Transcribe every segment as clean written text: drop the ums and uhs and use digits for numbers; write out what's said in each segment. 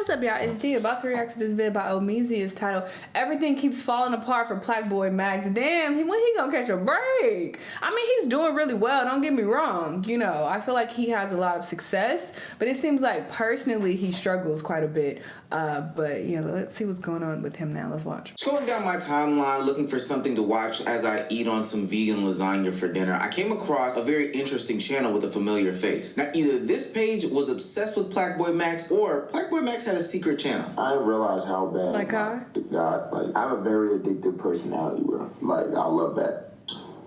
What's up, y'all? It's D, about to react to this video by Omezia's title, Everything Keeps Falling Apart for Plaqueboymax. Damn, when he gonna catch a break? I mean, he's doing really well, don't get me wrong. You know, I feel like he has a lot of success, but it seems like personally he struggles quite a bit. But, you know, let's see what's going on with him now. Let's watch. Scrolling down my timeline looking for something to watch as I eat on some vegan lasagna for dinner, I came across a very interesting channel with a familiar face. Now, either this page was obsessed with Plaqueboymax or Plaqueboymax had a secret channel. I didn't realize how bad. Like God, like I have a very addictive personality, bro. Like I love that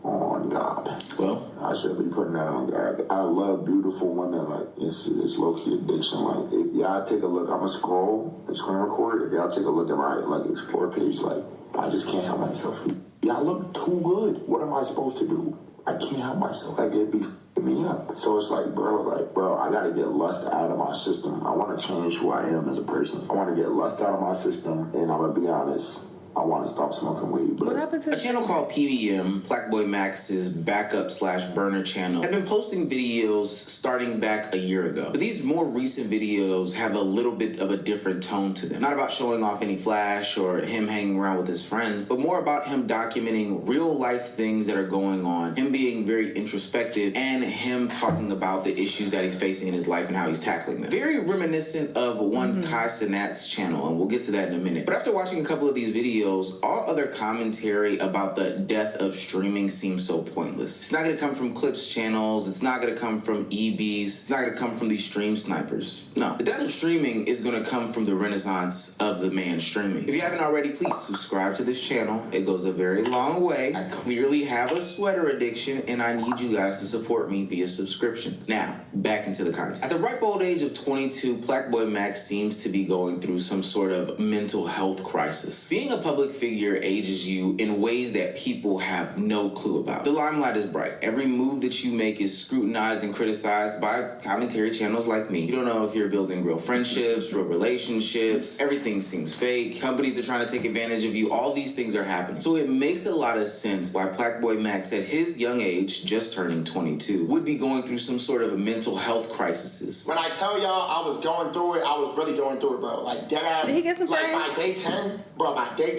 on God. Well, I should be putting that on God. I love beautiful women. Like it's low key addiction. Like if y'all take a look, I'm gonna scroll and screen record. If y'all take a look at my like explore page, like I just can't help myself. Y'all look too good. What am I supposed to do? I can't help myself. Like it'd be me up. So it's like, bro, I gotta get lust out of my system. I want to change who I am as a person. I want to get lust out of my system, and I'm gonna be honest, I want to stop smoking weed. What happened to a channel called PBM, Plaqueboymax's backup/burner channel, had been posting videos starting back a year ago. But these more recent videos have a little bit of a different tone to them. Not about showing off any flash or him hanging around with his friends, but more about him documenting real life things that are going on, him being very introspective, and him talking about the issues that he's facing in his life and how he's tackling them. Very reminiscent of one Kai Cenat's channel, and we'll get to that in a minute. But after watching a couple of these videos, all other commentary about the death of streaming seems so pointless. It's not going to come from Clips channels. It's not going to come from EBs. It's not going to come from these stream snipers. No. The death of streaming is going to come from the renaissance of the man streaming. If you haven't already, please subscribe to this channel. It goes a very long way. I clearly have a sweater addiction, and I need you guys to support me via subscriptions. Now, back into the content. At the ripe old age of 22, Plaqueboymax seems to be going through some sort of mental health crisis. Being a public figure ages you in ways that people have no clue about. The limelight is bright. Every move that you make is scrutinized and criticized by commentary channels like me. You don't know if you're building real friendships, real relationships. Everything seems fake. Companies are trying to take advantage of you. All these things are happening. So it makes a lot of sense why Plaqueboymax at his young age, just turning 22, would be going through some sort of mental health crises. When I tell y'all I was going through it, I was really going through it, bro. Like dead ass. Did he get some like friends? by day 10, bro, by day 10,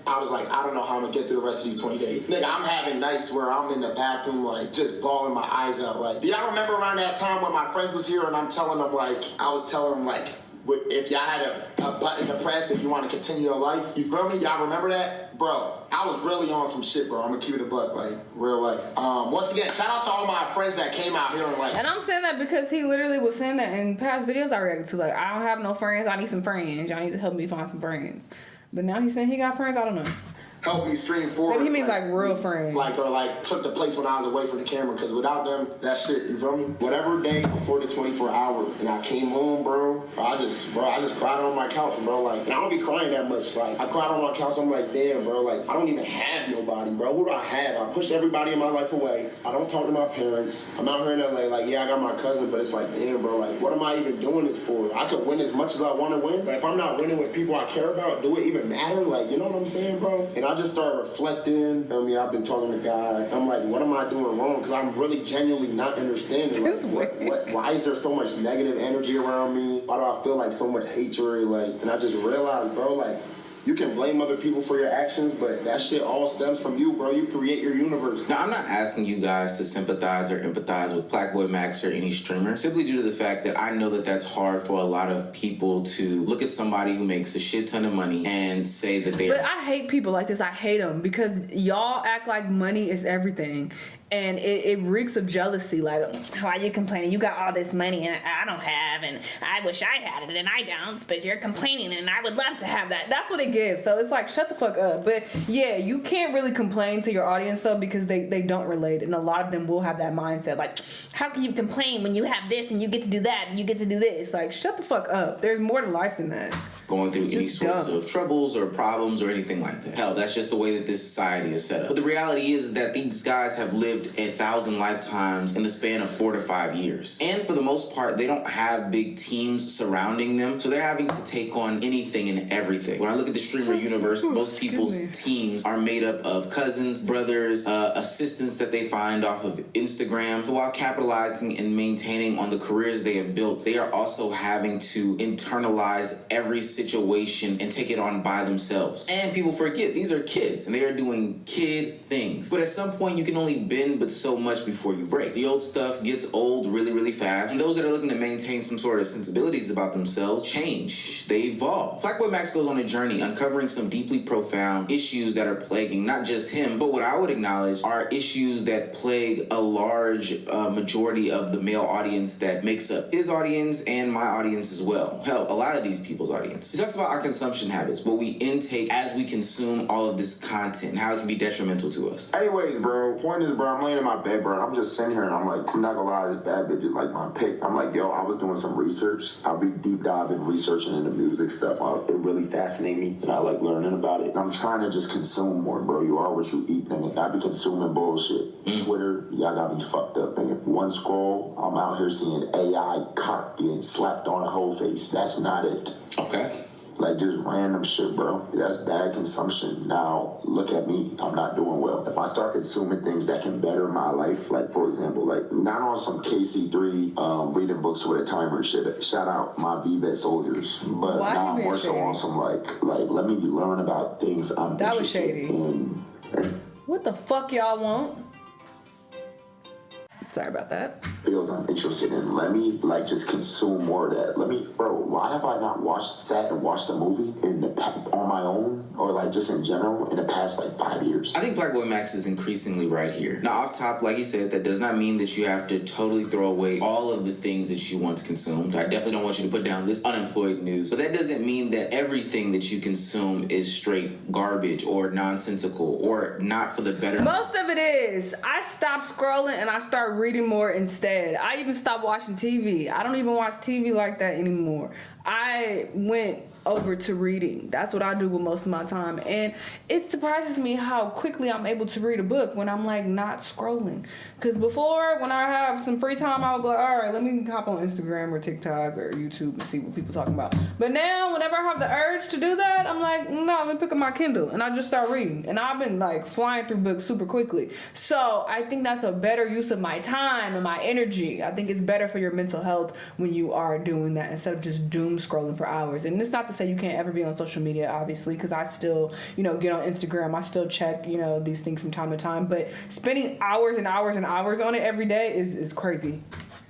I was like, I don't know how I'm gonna get through the rest of these 20 days. Nigga, I'm having nights where I'm in the bathroom, like, just bawling my eyes out. Like, do y'all remember around that time when my friends was here and I was telling them, like, if y'all had a button to press if you want to continue your life, you feel me? Y'all remember that? Bro, I was really on some shit, bro. I'm gonna keep it a buck, like, real life. Once again, shout out to all my friends that came out here and like. And I'm saying that because he literally was saying that in past videos I reacted to, like, I don't have no friends, I need some friends. Y'all need to help me find some friends. But now he's saying he got friends, I don't know. Help me stream forward. Maybe he means like real friends. Like, or like took the place when I was away from the camera, because without them, that shit, you feel me? Whatever day before the 24 hour, and I came home, bro, I just cried on my couch, bro. Like, and I don't be crying that much. Like, I cried on my couch, I'm like, damn, bro, like, I don't even have nobody, bro. Who do I have? I push everybody in my life away. I don't talk to my parents. I'm out here in LA, like, yeah, I got my cousin, but it's like, damn, bro, like, what am I even doing this for? I could win as much as I want to win, but if I'm not winning with people I care about, do it even matter? Like, you know what I'm saying, bro? And I just started reflecting. Feel me? I've been talking to God. I'm like, what am I doing wrong? Because I'm really genuinely not understanding. Like, why is there so much negative energy around me? Why do I feel like so much hatred? Like, and I just realized, bro, like, you can blame other people for your actions, but that shit all stems from you, bro. You create your universe. Now, I'm not asking you guys to sympathize or empathize with Plaqueboymax or any streamer, simply due to the fact that I know that that's hard for a lot of people to look at somebody who makes a shit ton of money and say that they. But I hate people like this. I hate them because y'all act like money is everything. And it reeks of jealousy. Like, why are you complaining? You got all this money and I don't have, and I wish I had it and I don't, but you're complaining and I would love to have that. That's what it gives. So it's like, shut the fuck up. But yeah, you can't really complain to your audience though, because they don't relate. And a lot of them will have that mindset. Like, how can you complain when you have this and you get to do that and you get to do this? Like, shut the fuck up. There's more to life than that. going through any sorts of troubles or problems or anything like that. Hell, that's just the way that this society is set up. But the reality is that these guys have lived 1,000 lifetimes in the span of 4 to 5 years. And for the most part, they don't have big teams surrounding them, so they're having to take on anything and everything. When I look at the streamer universe, most people's teams are made up of cousins, brothers, assistants that they find off of Instagram. So while capitalizing and maintaining on the careers they have built, they are also having to internalize every situation and take it on by themselves. And people forget these are kids and they are doing kid things. But at some point you can only bend but so much before you break. The old stuff gets old really, really fast. And those that are looking to maintain some sort of sensibilities about themselves change. They evolve. Plaqueboymax goes on a journey uncovering some deeply profound issues that are plaguing not just him, but what I would acknowledge are issues that plague a large majority of the male audience that makes up his audience and my audience as well. Hell, a lot of these people's audience. He talks about our consumption habits, what we intake as we consume all of this content and how it can be detrimental to us. Anyways, bro, point is, bro, I'm laying in my bed, bro. I'm just sitting here and I'm like, I'm not gonna lie, this bad bitch is like my pick. I'm like, yo, I was doing some research. I'll be deep diving, researching into music stuff. It really fascinates me and I like learning about it. And I'm trying to just consume more, bro. You are what you eat, nigga. I be consuming bullshit. Twitter, y'all got me fucked up, nigga. One scroll, I'm out here seeing AI cock getting slapped on a whole face. That's not it. Okay. Like, just random shit, bro. That's bad consumption. Now, look at me. I'm not doing well. If I start consuming things that can better my life, like, for example, like, not on some KC3 reading books with a timer shit. Shout out my VVet soldiers. But now I'm more so on some, like, let me learn about things I'm interested in. What the fuck y'all want? Sorry about that. Fields I'm interested in. Let me just consume more of that. Bro, why have I not sat and watched a movie on my own or like just in general in the past like 5 years? I think Plaqueboymax is increasingly right here. Now off top, like he said, that does not mean that you have to totally throw away all of the things that you once consumed. I definitely don't want you to put down this unemployed news, but that doesn't mean that everything that you consume is straight garbage or nonsensical or not for the better. Most of it is. I stopped scrolling and I start reading more instead. I even stopped watching TV. I don't even watch TV like that anymore. I went over to reading. That's what I do with most of my time. And it surprises me how quickly I'm able to read a book when I'm like not scrolling. Because before, when I have some free time, I would go, all right, let me hop on Instagram or TikTok or YouTube and see what people talking about. But now, whenever I have the urge to do that, I'm like, no, let me pick up my Kindle and I just start reading. And I've been like flying through books super quickly. So I think that's a better use of my time and my energy. I think it's better for your mental health when you are doing that instead of just doom scrolling for hours. And it's not to say you can't ever be on social media, obviously, because I still, get on Instagram. I still check, these things from time to time. But spending hours and hours and hours on it every day is crazy.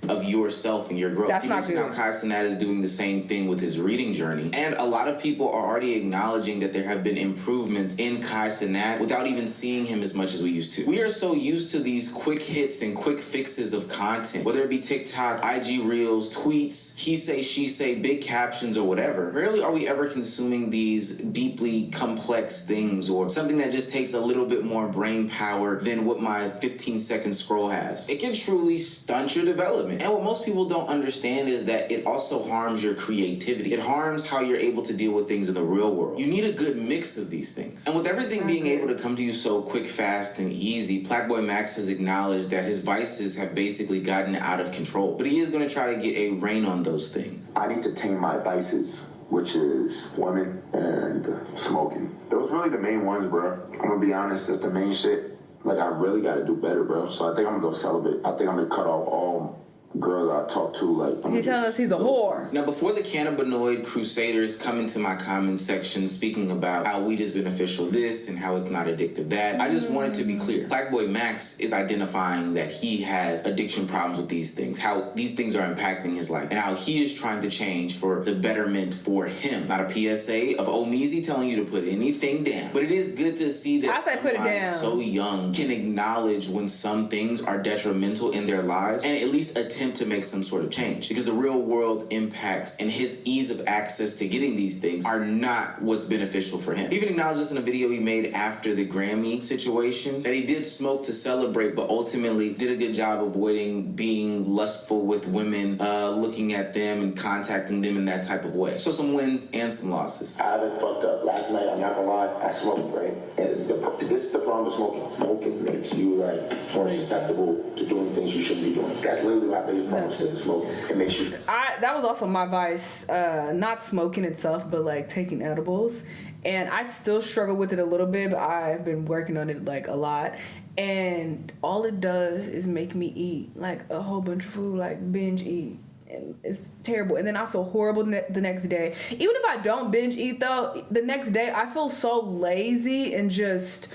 Of yourself and your growth. That's not good. Now Kai Cenat is doing the same thing with his reading journey. And a lot of people are already acknowledging that there have been improvements in Kai Cenat without even seeing him as much as we used to. We are so used to these quick hits and quick fixes of content, whether it be TikTok, IG Reels, tweets, he say, she say, big captions or whatever. Rarely are we ever consuming these deeply complex things or something that just takes a little bit more brain power than what my 15-second scroll has. It can truly stunt your development. And what most people don't understand is that it also harms your creativity. It harms how you're able to deal with things in the real world. You need a good mix of these things. And with everything being able to come to you so quick, fast, and easy, Plaqueboymax has acknowledged that his vices have basically gotten out of control. But he is going to try to get a rein on those things. I need to tame my vices, which is women and smoking. Those really the main ones, bro. I'm going to be honest, that's the main shit. Like, I really got to do better, bro. So I think I'm going to go celibate. I think I'm going to cut off all girls I talk to, like... He's telling us he's a whore. Now, before the cannabinoid crusaders come into my comment section speaking about how weed is beneficial this and how it's not addictive that, I just wanted to be clear. Plaqueboymax is identifying that he has addiction problems with these things, how these things are impacting his life, and how he is trying to change for the betterment for him. Not a PSA of Omeezy telling you to put anything down. But it is good to see that somebody so young can acknowledge when some things are detrimental in their lives and at least attempt attempt to make some sort of change, because the real world impacts and his ease of access to getting these things are not what's beneficial for him. He even acknowledged this in a video he made after the Grammy situation, that he did smoke to celebrate, but ultimately did a good job avoiding being lustful with women, looking at them and contacting them in that type of way. So some wins and some losses. I haven't fucked up. Last night, I'm not gonna lie, I smoked, right? And this is the problem with smoking. Smoking makes you like more susceptible to doing things you shouldn't be doing. That's literally my biggest problem with smoking. It makes you. That was also my vice, not smoking itself, but like taking edibles. And I still struggle with it a little bit, but I've been working on it like a lot. And all it does is make me eat like a whole bunch of food, like binge eat. And it's terrible. And then I feel horrible the next day. Even if I don't binge eat though, the next day I feel so lazy and just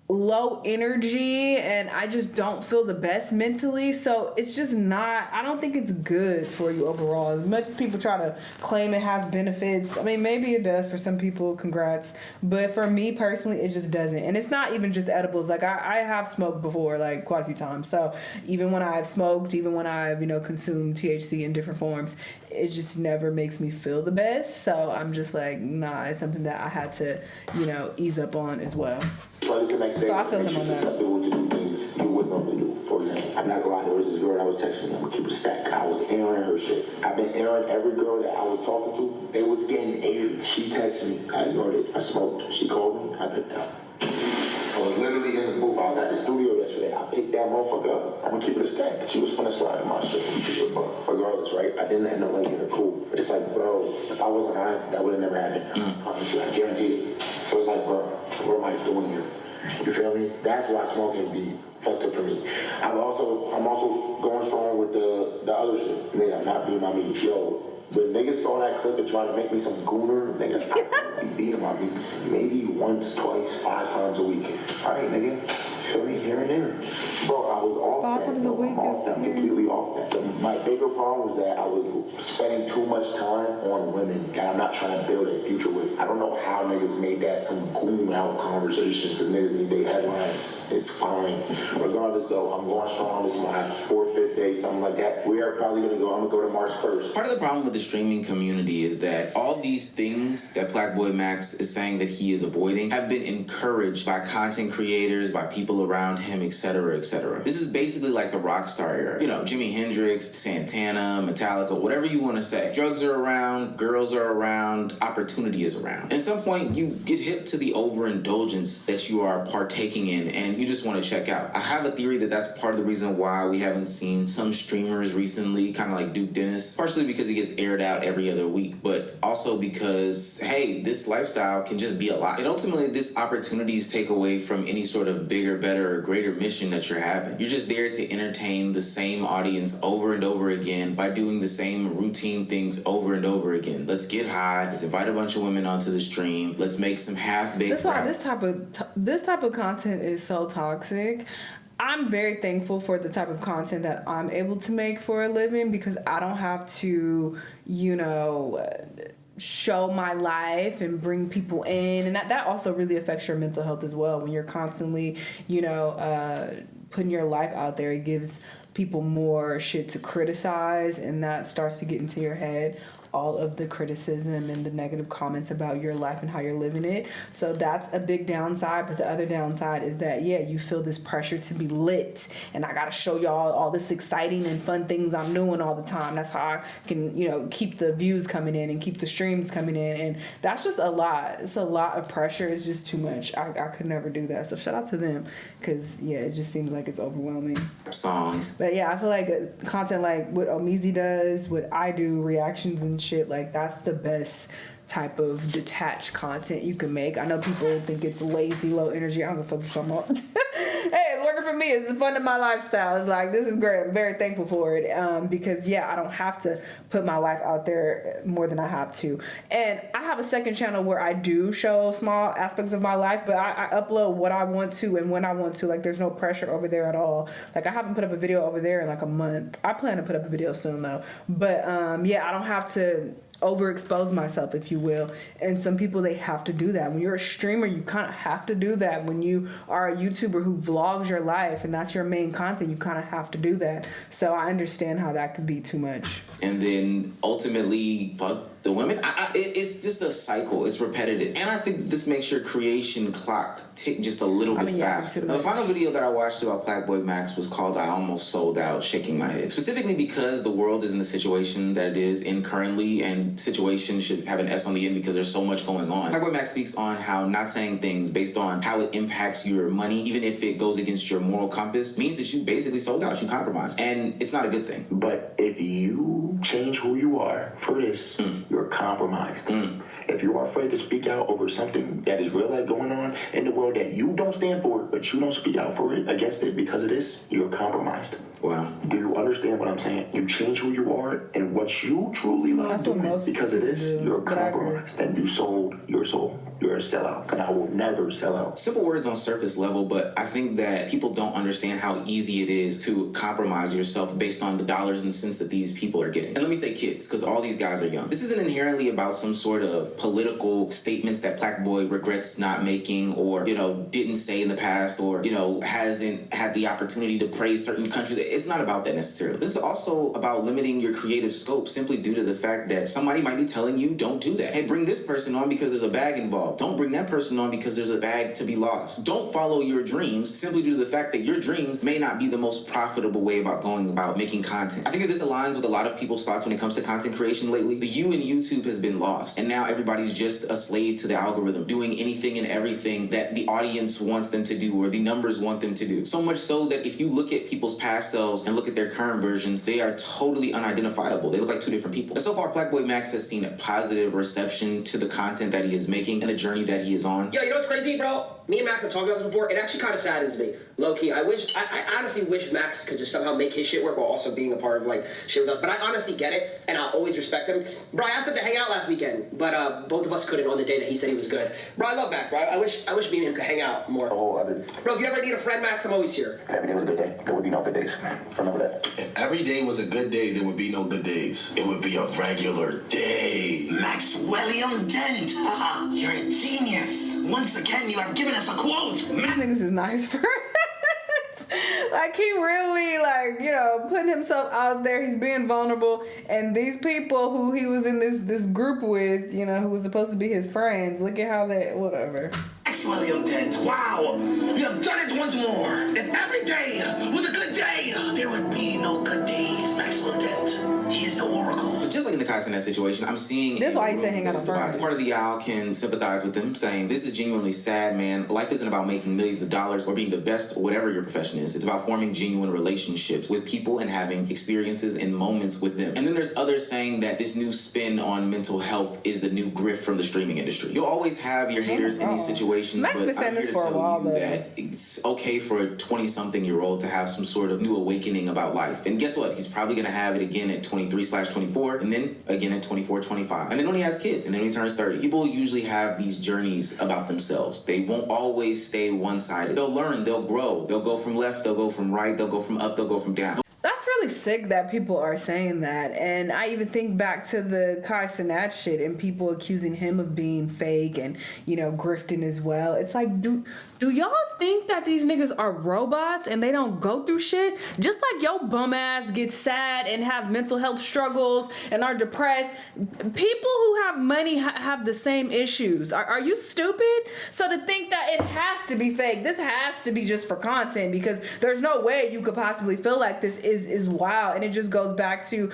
low energy, and I just don't feel the best mentally. So it's just not, I don't think it's good for you overall. As much as people try to claim it has benefits, I mean, maybe it does for some people, congrats, but for me personally it just doesn't. And it's not even just edibles. Like I have smoked before, like quite a few times. So even when I've smoked, even when I've consumed THC in different forms, it just never makes me feel the best. So I'm just like, nah, it's something that I had to ease up on as well. So I feel him on that. Susceptible to do things you wouldn't normally do. For example, I'm not gonna lie, there was this girl that I was texting. I'm gonna keep it a stack. I was airing her shit. I've been airing every girl that I was talking to. It was getting aired. She texted me. I ignored it. I smoked. She called me. I picked up. I was literally in the booth. I was at the studio yesterday. I picked that motherfucker up. I'm gonna keep it a stack. She was finna slide in my shit. Regardless, right? I didn't end up liking her cool. But it's like, bro, if I wasn't high, that would have never happened. Honestly, I guarantee it. So it's like, bro, what am I doing here? You feel me? That's why smoking be fucked up for me. I'm also going strong with the other shit. Nigga, I'm not being my meat. Yo, when niggas saw that clip and tried to make me some gooner, nigga, I be beating my meat. Maybe once, twice, 5 times a week. Alright, nigga. Feel me? Here and there. Bro, I was off 5 that. times a week I'm off that. Completely off that. My bigger problem was that I was spending too much time on women that I'm not trying to build a future with. I don't know how niggas made that some goon out conversation, because niggas need their headlines. It's fine. Regardless though, I'm going strong. This is my 4th, 5th day, something like that. We are probably I'm gonna go to March 1st. Part of the problem with the streaming community is that all these things that Plaqueboymax is saying that he is avoiding have been encouraged by content creators, by people around him, etc., etc. This is basically like the rock star era. Jimi Hendrix, Santana, Metallica, whatever you want to say. Drugs are around, girls are around, opportunity is around. At some point, you get hip to the overindulgence that you are partaking in, and you just want to check out. I have a theory that that's part of the reason why we haven't seen some streamers recently, kind of like Duke Dennis, partially because he gets aired out every other week, but also because, hey, this lifestyle can just be a lot. And ultimately, this opportunities take away from any sort of bigger, better, or greater mission that you're having. You're just there to entertain the same audience over and over again by doing the same routine things over and over again. Let's get high. Let's invite a bunch of women onto the stream. Let's make some half-baked. That's why this type of content is so toxic. I'm very thankful for the type of content that I'm able to make for a living, because I don't have to, show my life and bring people in, and that also really affects your mental health as well. When you're constantly putting your life out there, it gives people more shit to criticize, and that starts to get into your head, all of the criticism and the negative comments about your life and how you're living it. So that's a big downside. But the other downside is that, you feel this pressure to be lit, and I gotta show y'all all this exciting and fun things I'm doing all the time. That's how I can, keep the views coming in and keep the streams coming in. And that's just a lot. It's a lot of pressure. It's just too much. I could never do that. So shout out to them, because it just seems like it's overwhelming. Songs. But I feel like content like what Omizi does, what I do, reactions and shit, like that's the best type of detached content you can make. I know people think it's lazy, low energy. I don't know what you're talking about. Hey, it's working for me. It's the fun of my lifestyle. It's like, this is great. I'm very thankful for it, because I don't have to put my life out there more than I have to. And I have a second channel where I do show small aspects of my life, but I upload what I want to and when I want to. Like, there's no pressure over there at all. Like, I haven't put up a video over there in like a month. I plan to put up a video soon though. But I don't have to overexpose myself, if you will. And some people, they have to do that. When you're a streamer, you kind of have to do that. When you are a YouTuber who vlogs your life and that's your main content, you kind of have to do that. So I understand how that could be too much. And then ultimately, fuck the women. It's just a cycle. It's repetitive. And I think this makes your creation clock tick just a little bit faster. Now, the final video that I watched about Plaqueboymax was called I Almost Sold Out, Shaking My Head. Specifically because the world is in the situation that it is in currently, and situation should have an S on the end because there's so much going on. Plaqueboymax speaks on how not saying things based on how it impacts your money, even if it goes against your moral compass, means that you basically sold out, you compromised. And it's not a good thing. But if you change who you are for this, you're compromised. If you are afraid to speak out over something that is real life going on in the world that you don't stand for, but you don't speak out for it, against it because of this, you're compromised. Wow. Do you understand what I'm saying? You change who you are and what you truly love doing because of this, you're compromised. And you sold your soul. You're a sellout, and I will never sell out. Simple words on surface level, but I think that people don't understand how easy it is to compromise yourself based on the dollars and cents that these people are getting. And let me say kids, because all these guys are young. This isn't inherently about some sort of political statements that Plaqueboy regrets not making, or, didn't say in the past, or, hasn't had the opportunity to praise certain countries. It's not about that necessarily. This is also about limiting your creative scope simply due to the fact that somebody might be telling you, don't do that. Hey, bring this person on because there's a bag involved. Don't bring that person on because there's a bag to be lost. Don't follow your dreams simply due to the fact that your dreams may not be the most profitable way about going about making content. I think that this aligns with a lot of people's thoughts when it comes to content creation lately. The you in YouTube has been lost, and now everybody's just a slave to the algorithm, doing anything and everything that the audience wants them to do or the numbers want them to do. So much so that if you look at people's past selves and look at their current versions, they are totally unidentifiable. They look like two different people. And so far, Plaqueboymax has seen a positive reception to the content that he is making and the journey that he is on. Yo, you know what's crazy, bro? Me and Max have talked about this before. It actually kind of saddens me, low key. I honestly wish Max could just somehow make his shit work while also being a part of shit with us. But I honestly get it, and I'll always respect him. Bro, I asked him to hang out last weekend, but both of us couldn't on the day that he said he was good. Bro, I love Max, bro. I wish me and him could hang out more. Bro, if you ever need a friend, Max, I'm always here. If every day was a good day, there would be no good days. Remember that. If every day was a good day, there would be no good days. It would be a regular day. Maxwellium Dent. You're a genius. Once again, you have given us a quote. These niggas is nice friends. He really, putting himself out there. He's being vulnerable. And these people who he was in this group with, who was supposed to be his friends, look at how whatever. Maxwellium Dent. Wow. You have done it once more. If every day was a good day, there would be no good days, Maxwell Dent. He is the oracle. But just like in the Castanet situation, I'm seeing that's why he said hang out on Friday. Part of the y'all can sympathize with them, saying this is genuinely sad, man. Life isn't about making millions of dollars or being the best or whatever your profession is. It's about forming genuine relationships with people and having experiences and moments with them. And then there's others saying that this new spin on mental health is a new grift from the streaming industry. You'll always have your haters in these situations, Max but been saying I'm here this to for a tell while, you though. that it's okay for a 20-something-year-old to have some sort of new awakening about life. And guess what? He's probably going to have it again at 23/24, and then again at 24-25. And then when he has kids, and then when he turns 30. People usually have these journeys about themselves. They won't always stay one-sided. They'll learn, they'll grow. They'll go from left, they'll go from right, they'll go from up, they'll go from down. That's really sick that people are saying that. And I even think back to the Kai Cenat shit and people accusing him of being fake and, grifting as well. It's like, do y'all think that these niggas are robots and they don't go through shit? Just like your bum ass gets sad and have mental health struggles and are depressed, people who have money have the same issues. Are you stupid? So to think that it has to be fake, this has to be just for content, because there's no way you could possibly feel like this is wild. And it just goes back to,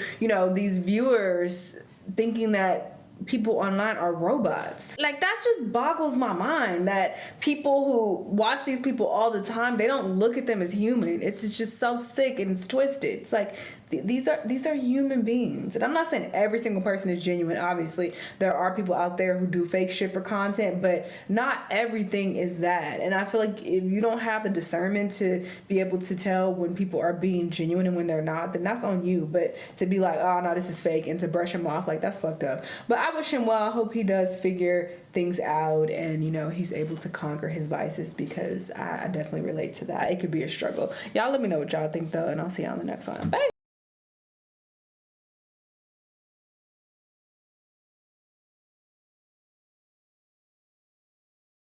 these viewers thinking that people online are robots. That just boggles my mind that people who watch these people all the time, they don't look at them as human. It's just so sick and it's twisted. It's like these are human beings. And I'm not saying every single person is genuine. Obviously, there are people out there who do fake shit for content, but not everything is that. And I feel like if you don't have the discernment to be able to tell when people are being genuine and when they're not, then that's on you. But to be like, oh no, this is fake, and to brush him off, that's fucked up. But I wish him well. I hope he does figure things out and, he's able to conquer his vices, because I definitely relate to that. It could be a struggle. Y'all let me know what y'all think though, and I'll see y'all on the next one. Bye.